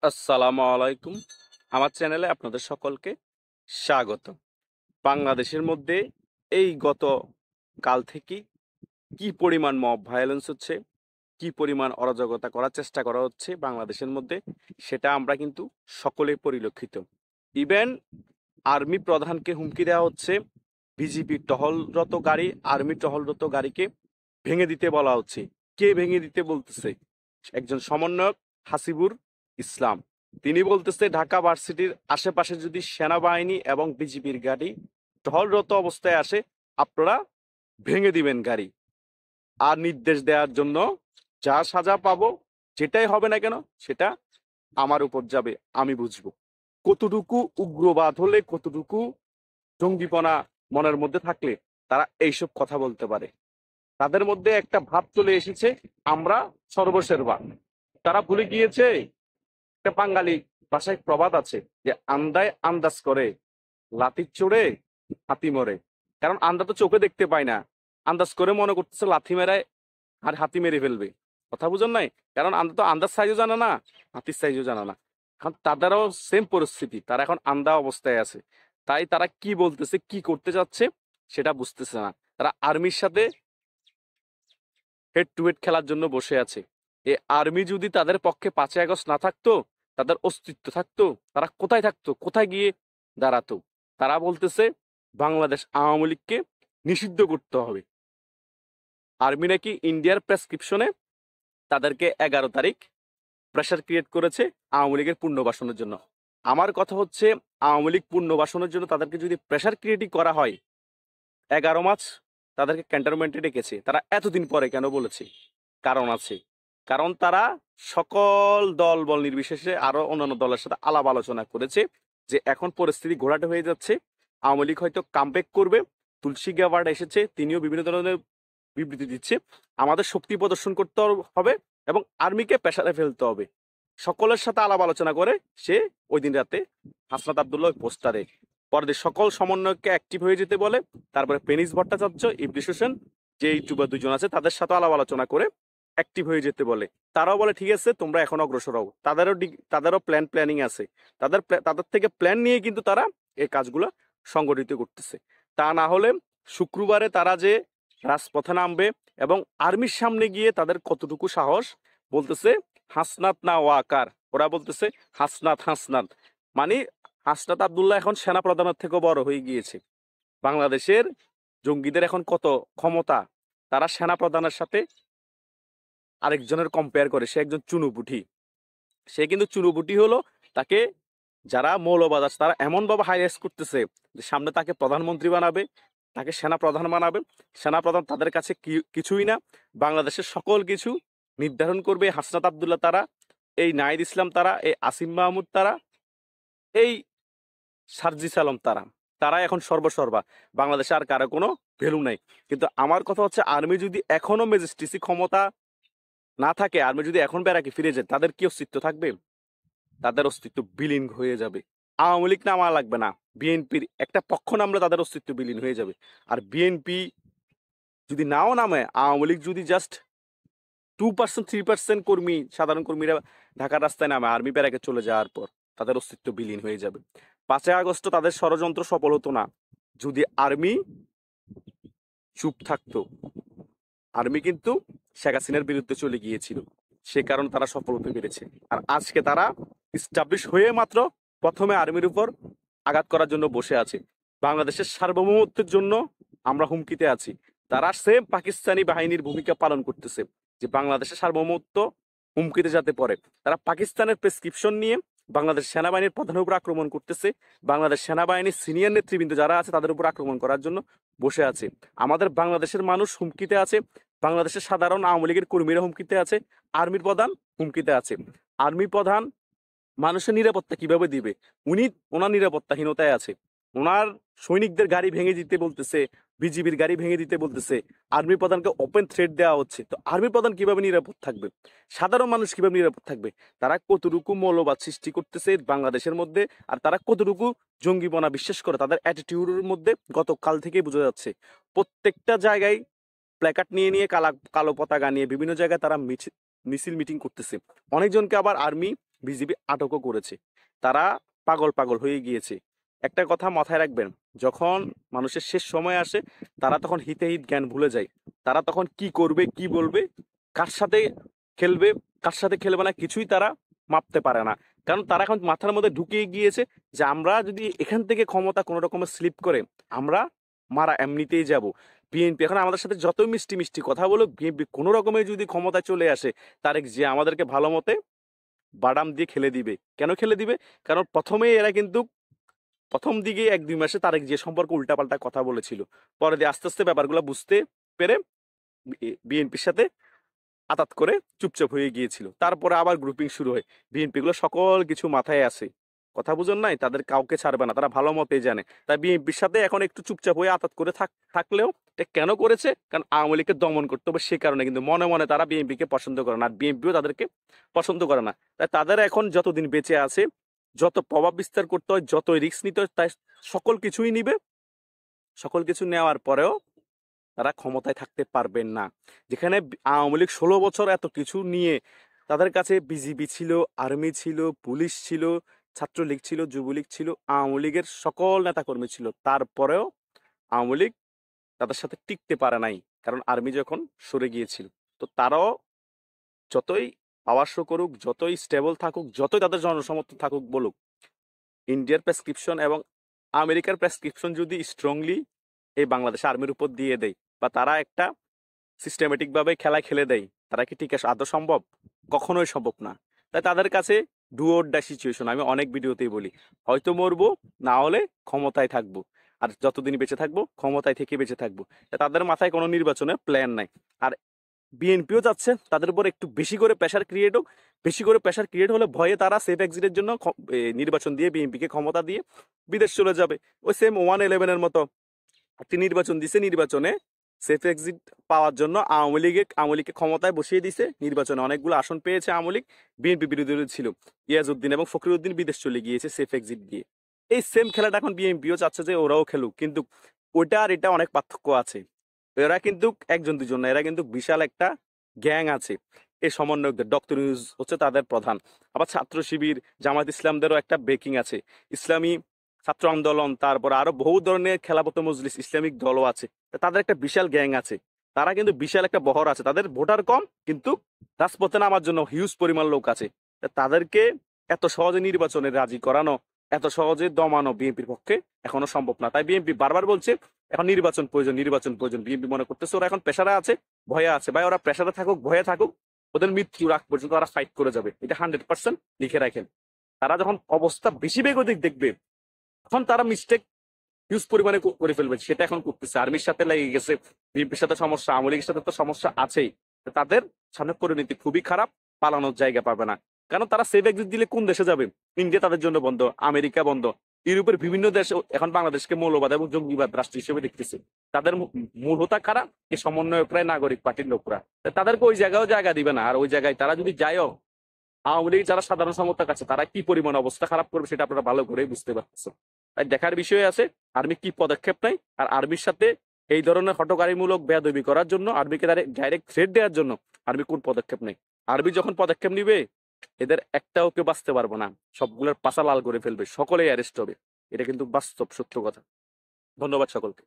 আসসালামু আলাইকুম। আমার চ্যানেলে আপনাদের সকলকে স্বাগত। বাংলাদেশের মধ্যে এই গত কাল থেকে কি পরিমাণ মব ভায়োলেন্স হচ্ছে, কি পরিমাণ অরাজকতা করার চেষ্টা করা হচ্ছে বাংলাদেশের মধ্যে, সেটা আমরা কিন্তু সকলে পরিলক্ষিত। ইভেন আর্মি প্রধানকে হুমকি দেওয়া হচ্ছে, বিজিবি টহলরত গাড়ি, আর্মি টহলরত গাড়িকে ভেঙে দিতে বলা হচ্ছে। কে ভেঙে দিতে বলতেছে? একজন সমন্বয়ক হাসিবুর ইসলাম, তিনি বলতেছে ঢাকা ভার্সিটির আশেপাশে যদি সেনাবাহিনী এবং বিজিবির গাড়ি টহলরত অবস্থায় আসে, আপনারা ভেঙে দিবেন গাড়ি। আর নির্দেশ দেওয়ার জন্য যা সাজা পাবো, যেটাই হবে না কেন সেটা আমার উপর যাবে, আমি বুঝবো। কতটুকু উগ্রবাদ হলে, কতটুকু জঙ্গিপনা মনের মধ্যে থাকলে তারা এইসব কথা বলতে পারে। তাদের মধ্যে একটা ভাব চলে এসেছে, আমরা সর্বসের্বা। তারা ভুলে গিয়েছে একটা বাঙালি ভাষায় প্রবাদ আছে যে আন্দায় আন্দাজ করে, লাঠির চড়ে হাতি মরে। কারণ আন্দা তো চোখে দেখতে পায় না, আন্দাজ করে মনে করতেছে লাথি মেরায় আর হাতি মেরে ফেলবে। কথা বুঝেন নাই? কারণ আন্দা তো আন্দাজ সাইজও জানে না, হাতির সাইজও জানে না। এখন তাদেরও সেম পরিস্থিতি, তারা এখন আন্দা অবস্থায় আছে। তাই তারা কি বলতেছে, কি করতে যাচ্ছে সেটা বুঝতেছে না। তারা আর্মির সাথে হেড টু হেড খেলার জন্য বসে আছে। এই আর্মি যদি তাদের পক্ষে 5ই আগস্ট না থাকতো, তাদের অস্তিত্ব থাকতো, তারা কোথায় থাকতো, কোথায় গিয়ে দাঁড়াতো? তারা বলতেছে বাংলাদেশ আওয়ামী লীগকে নিষিদ্ধ করতে হবে। আর্মি নাকি ইন্ডিয়ার প্রেসক্রিপশনে তাদেরকে 11 তারিখ প্রেশার ক্রিয়েট করেছে আওয়ামী লীগের পুনর্বাসনের জন্য। আমার কথা হচ্ছে, আওয়ামী লীগ পুনর্বাসনের জন্য তাদেরকে যদি প্রেশার ক্রিয়েটই করা হয়, 11 মার্চ তাদেরকে ক্যান্টনমেন্টে ডেকেছে, তারা এতদিন পরে কেন বলেছে? কারণ আছে। কারণ তারা সকল দল বল নির্বিশেষে আরো অন্যান্য দলের সাথে আলাপ আলোচনা করেছে যে এখন পরিস্থিতি ঘোলাটে হয়ে যাচ্ছে, আওয়ামী লীগ হয়তো কামব্যাক করবে। তুলসী গ্যাবার্ড এসেছে, তিনিও বিভিন্ন ধরনের বিবৃতি দিচ্ছে। আমাদের শক্তি প্রদর্শন করতে হবে এবং আর্মিকে প্রেসারে ফেলতে হবে। সকলের সাথে আলাপ আলোচনা করে সে ওই দিন রাতে হাসনাত আবদুল্লাহ পোস্টটা দেয়। পরে সকল সমন্বয়ককে অ্যাক্টিভ হয়ে যেতে বলে। তারপরে পেনিস ভট্টাচার্য, ইবলিশ হোসেন, যে ইউটিউবার দুজন আছে, তাদের সাথে আলাপ আলোচনা করে অ্যাক্টিভ হয়ে যেতে বলে। তারাও বলে ঠিক আছে, তোমরা এখন অগ্রসর হও। তাদেরও প্ল্যানিং আছে। তাদের থেকে প্ল্যান নিয়ে কিন্তু তারা এই কাজগুলো সংগঠিত করতেছে। তা না হলে শুক্রবারে তারা যে রাজপথে নামবে এবং আর্মির সামনে গিয়ে তাদের কতটুকু সাহস, বলতেছে হাসনাত না ওয়াকার, ওরা বলতেছে হাসনাত হাসনাত। মানে হাসনাত আবদুল্লাহ এখন সেনা প্রধানের থেকেও বড় হয়ে গিয়েছে। বাংলাদেশের জঙ্গিদের এখন কত ক্ষমতা, তারা সেনা প্রধানের সাথে আরেকজনের কম্পেয়ার করে। সে একজন চুনুপুটি। সে কিন্তু চুনুপুটি হলো, তাকে যারা মৌলবাদ আছে তারা এমন ভাবে হাইলাইট করতেছে যে সামনে তাকে প্রধানমন্ত্রী বানাবে, তাকে সেনা প্রধান বানাবে। সেনা প্রধান তাদের কাছে কিছুই না। বাংলাদেশের সকল কিছু নির্ধারণ করবে হাসনাত আবদুল্লাহ তারা, এই নাহিদ ইসলাম তারা, এই আসিম মাহমুদ তারা, এই সার্জিস আলম তারা। তারা এখন সর্বসর্বা। বাংলাদেশে আর কারো কোনো ভ্যালু নাই। কিন্তু আমার কথা হচ্ছে, আর্মি যদি এখনো ম্যাজিস্ট্রেসি ক্ষমতা না থাকে, আর্মি যদি এখন ব্যারাকে ফিরে যায়, তাদের কি অস্তিত্ব থাকবে? তাদের অস্তিত্ব বিলীন হয়ে যাবে। আওয়ামী লীগ নামা লাগবে না, বিএনপির একটা পক্ষ নামলে তাদের অস্তিত্ব বিলীন হয়ে যাবে। আর বিএনপি যদি নাও নামে, আওয়ামী লীগ যদি জাস্ট 2% 3% কর্মী, সাধারণ কর্মীরা ঢাকার রাস্তায় নামে আর্মি ব্যারাকে চলে যাওয়ার পর, তাদের অস্তিত্ব বিলীন হয়ে যাবে। 5ই আগস্ট তাদের ষড়যন্ত্র সফল হতো না যদি আর্মি চুপ থাকতো। আর্মি কিন্তু শেখ হাসিনার বিরুদ্ধে চলে গিয়েছিল, সে কারণে তারা সফল হতে পেরেছে। আর আজকে তারা ইস্টাবলিশ হয়ে মাত্র প্রথমে আর্মির উপর আঘাত করার জন্য বসে আছে। বাংলাদেশের সার্বভৌমত্বের জন্য আমরা হুমকিতে আছি। তারা সেম পাকিস্তানি বাহিনীর ভূমিকা পালন করতেছে, যে বাংলাদেশের সার্বভৌমত্ব হুমকিতে যাতে পড়ে। তারা পাকিস্তানের প্রেসক্রিপশন নিয়ে বাংলাদেশ সেনাবাহিনীর প্রধানের উপর আক্রমণ করতেছে। বাংলাদেশ সেনাবাহিনীর সিনিয়র নেতৃবৃন্দ যারা আছে তাদের উপর আক্রমণ করার জন্য বসে আছে। আমাদের বাংলাদেশের মানুষ হুমকিতে আছে, বাংলাদেশের সাধারণ আওয়ামী লীগের কর্মীরা হুমকিতে আছে, আর্মির প্রধান হুমকিতে আছে। আর্মি প্রধান মানুষের নিরাপত্তা কিভাবে দিবে? ওনার নিরাপত্তাহীনতায় আছে। ওনার সৈনিকদের গাড়ি ভেঙে দিতে বলতেছে, বিজিবির গাড়ি ভেঙে দিতে বলতেছে, আর্মি প্রধানকে ওপেন থ্রেট দেওয়া হচ্ছে। তো আর্মি প্রধান কিভাবে নিরাপদ থাকবে? সাধারণ মানুষ কিভাবে নিরাপদ থাকবে? তারা কতটুকু মৌলবাদ সৃষ্টি করতেছে বাংলাদেশের মধ্যে, আর তারা কতটুকু জঙ্গিপনা বিশ্বাস করে, তাদের অ্যাটিটিউডের মধ্যে গতকাল থেকেই বোঝা যাচ্ছে। প্রত্যেকটা জায়গায় প্ল্যাকার্ড নিয়ে নিয়ে কালো পতাকা নিয়ে বিভিন্ন জায়গায় তারা মিছিল মিটিং করতেছে। অনেকজনকে আবার আর্মি বিজিবি আটকও করেছে। তারা পাগল পাগল হয়ে গিয়েছে। একটা কথা মাথায় রাখবেন, যখন মানুষের শেষ সময় আসে তারা তখন হিতে হিত জ্ঞান ভুলে যায়। তারা তখন কি করবে, কি বলবে, কার সাথে খেলবে, কার সাথে খেলবে না, কিছুই তারা মাপতে পারে না। কারণ তারা এখন মাথার মধ্যে ঢুকিয়ে গিয়েছে যে আমরা যদি এখান থেকে ক্ষমতা কোনো রকমের স্লিপ করে আমরা মারা এমনিতেই যাব। বিএনপি এখন আমাদের সাথে যতই মিষ্টি মিষ্টি কথা বলুক, বিএনপি কোনো রকমে যদি ক্ষমতায় চলে আসে, তারেক যে আমাদেরকে ভালো মতে বাদাম দিয়ে খেলে দিবে। কেন খেলে দিবে? কারণ প্রথমেই এরা কিন্তু প্রথম দিকে ১-২ মাসে তারেক জিয়া সম্পর্কে উল্টাপাল্টা কথা বলেছিল। পরে দিয়ে আস্তে আস্তে ব্যাপারগুলো বুঝতে পেরে বিএনপির সাথে আতাত করে চুপচাপ হয়ে গিয়েছিল। তারপরে আবার গ্রুপিং শুরু হয়। বিএনপি গুলো সকল কিছু মাথায় আছে, কথা বুঝুন নাই, তাদের কাউকে ছাড়বে না, তারা ভালো মতেই জানে। তাই বিএনপির সাথে এখন একটু চুপচাপ হয়ে আতাত করে থাকলেও এটা কেন করেছে? কারণ আওয়ামী লীগকে দমন করতে হবে সে কারণে। কিন্তু মনে মনে তারা বিএনপিকে পছন্দ করে না, আর বিএনপিও তাদেরকে পছন্দ করে না। তাই তাদের এখন যতদিন বেঁচে আছে যত প্রভাব বিস্তার করতে হয়, যতই রিস্ক নিতে হয়, তাই সকল কিছুই নিবে। সকল কিছু নেওয়ার পরেও তারা ক্ষমতায় থাকতে পারবেন না। যেখানে আওয়ামী লীগ ১৬ বছর এত কিছু নিয়ে তাদের কাছে বিজিবি ছিল, আর্মি ছিল, পুলিশ ছিল, ছাত্রলীগ ছিল, যুবলীগ ছিল, আওয়ামী লীগের সকল নেতাকর্মী ছিল। তারপরেও আওয়ামী লীগ তাদের সাথে টিকতে পারে নাই। কারণ আর্মি যখন সরে গিয়েছিল। তো তারাও যতই পাওয়ার শো করুক, যতই স্টেবল থাকুক, যতই তাদের জনসমর্থন থাকুক বলুক, ইন্ডিয়ার প্রেসক্রিপশন এবং আমেরিকার প্রেসক্রিপশন যদি স্ট্রংলি এই বাংলাদেশ আর্মির উপর দিয়ে দেয় বা তারা একটা সিস্টেমেটিক ভাবে খেলা খেলে দেয়, তারা কি টিকে আদৌ সম্ভব? কখনোই সম্ভব না। তাই তাদের কাছে ডু অর ডাই সিচুয়েশন। আমি অনেক ভিডিওতেই বলি, হয়তো মরবো, না হলে ক্ষমতায় থাকবো। আর যতদিন বেঁচে থাকবো ক্ষমতায় থেকে বেঁচে থাকবো। তাই তাদের মাথায় কোনো নির্বাচনের প্ল্যান নাই। আর বিএনপিও যাচ্ছে তাদের উপর একটু বেশি করে প্রেশার ক্রিয়েট হোক। বেশি করে প্রেশার ক্রিয়েট হলে ভয়ে তারা সেফ এক্সিটের জন্য নির্বাচন দিয়ে বিএনপিকে ক্ষমতা দিয়ে বিদেশ চলে যাবে। ওই সেম 111-এর মতো একটি নির্বাচন দিছে, নির্বাচনে সেফ এক্সিট পাওয়ার জন্য আওয়ামী লীগকে ক্ষমতায় বসিয়ে দিছে। নির্বাচনে অনেকগুলো আসন পেয়েছে আওয়ামী লীগ। বিএনপি বিরোধী ছিল, ইয়াজউদ্দিন এবং ফখরুদ্দিন বিদেশ চলে গিয়েছে সেফ এক্সিট দিয়ে। এই সেম খেলাটা এখন বিএনপিও চাচ্ছে যে ওরাও খেলুক, কিন্তু ওইটা আর এটা অনেক পার্থক্য আছে। এরা কিন্তু একজন দুজন না, এরা কিন্তু বিশাল একটা গ্যাং আছে। এই সমন্বয়কদের ডক্টর ইউনুস হচ্ছে তাদের প্রধান। আবার ছাত্র শিবির, জামাত ইসলামদেরও একটা বেকিং আছে। ইসলামী ছাত্র আন্দোলন, তারপর আরো বহু ধরনের খেলাফত মজলিস ইসলামিক দলও আছে। তাদের একটা বিশাল গ্যাং আছে। তারা কিন্তু বিশাল একটা বহর আছে। তাদের ভোটার কম, কিন্তু রাজপথে নামার জন্য হিউজ পরিমাণ লোক আছে। তাদেরকে এত সহজে নির্বাচনে রাজি করানো, এত সহজে দমানো বিএনপির পক্ষে এখনো সম্ভব না। তাই বিএনপি বারবার বলছে এখন নির্বাচন প্রয়োজন, নির্বাচন প্রয়োজন। বিএনপি মনে করতেছে ওরা এখন প্রেসারে আছে, ভয়ে আছে। ভাই, ওরা প্রেসারে থাকুক, ভয়ে থাকুক, ওদের মৃত্যুর আগ পর্যন্ত ওরা ফাইট করে যাবে। এটা 100% লিখে রাখেন। তারা যখন অবস্থা বেশি বেগতিক দেখবে, তখন তারা মিস্টেক হিউজ পরিমাণে করে ফেলবে। সেটা এখন করতেছে। আর্মির সাথে লেগে গেছে, বিএনপির সাথে সমস্যা, আওয়ামী লীগের সাথে তো সমস্যা আছেই। তাদের সামনে পরিণতি খুবই খারাপ, পালানোর জায়গা পাবে না। কারণ তারা সেফ এক্সিট দিলে কোন দেশে যাবে? ইন্ডিয়া তাদের জন্য বন্ধ, আমেরিকা বন্ধ, ইউরোপের বিভিন্ন দেশ এখন বাংলাদেশকে মৌলবাদ এবং জঙ্গিবাদ রাষ্ট্র হিসেবে দেখতেছে। তাদের মূল হোতা কারা? এই সমন্বয়করাই, নাগরিক পার্টির লোকরা। তাদেরকে ওই জায়গায়ও জায়গা দিবে না। আর ওই জায়গায় তারা যদি যায়ও, আওয়ামী লীগ যারা সাধারণ সমর্থক আছে তারা কি পরিমাণ অবস্থা খারাপ করবে সেটা আপনারা ভালো করেই বুঝতে পারছেন। তাই দেখার বিষয় আছে আর্মি কি পদক্ষেপ নেয়। আর আর্মির সাথে এই ধরনের হঠকারীমূলক বেয়াদবি করার জন্য, আর্মিকে ডাইরেক্ট থ্রেট দেওয়ার জন্য আর্মি কোন পদক্ষেপ নেয়। আর্মি যখন পদক্ষেপ নিবে, এদের একটাও কেউ বাঁচতে পারবো না, সবগুলোর পাছা লাল করে ফেলবে, সকলেই অ্যারেস্ট হবে। এটা কিন্তু বাস্তব সত্য কথা। ধন্যবাদ সকলকে।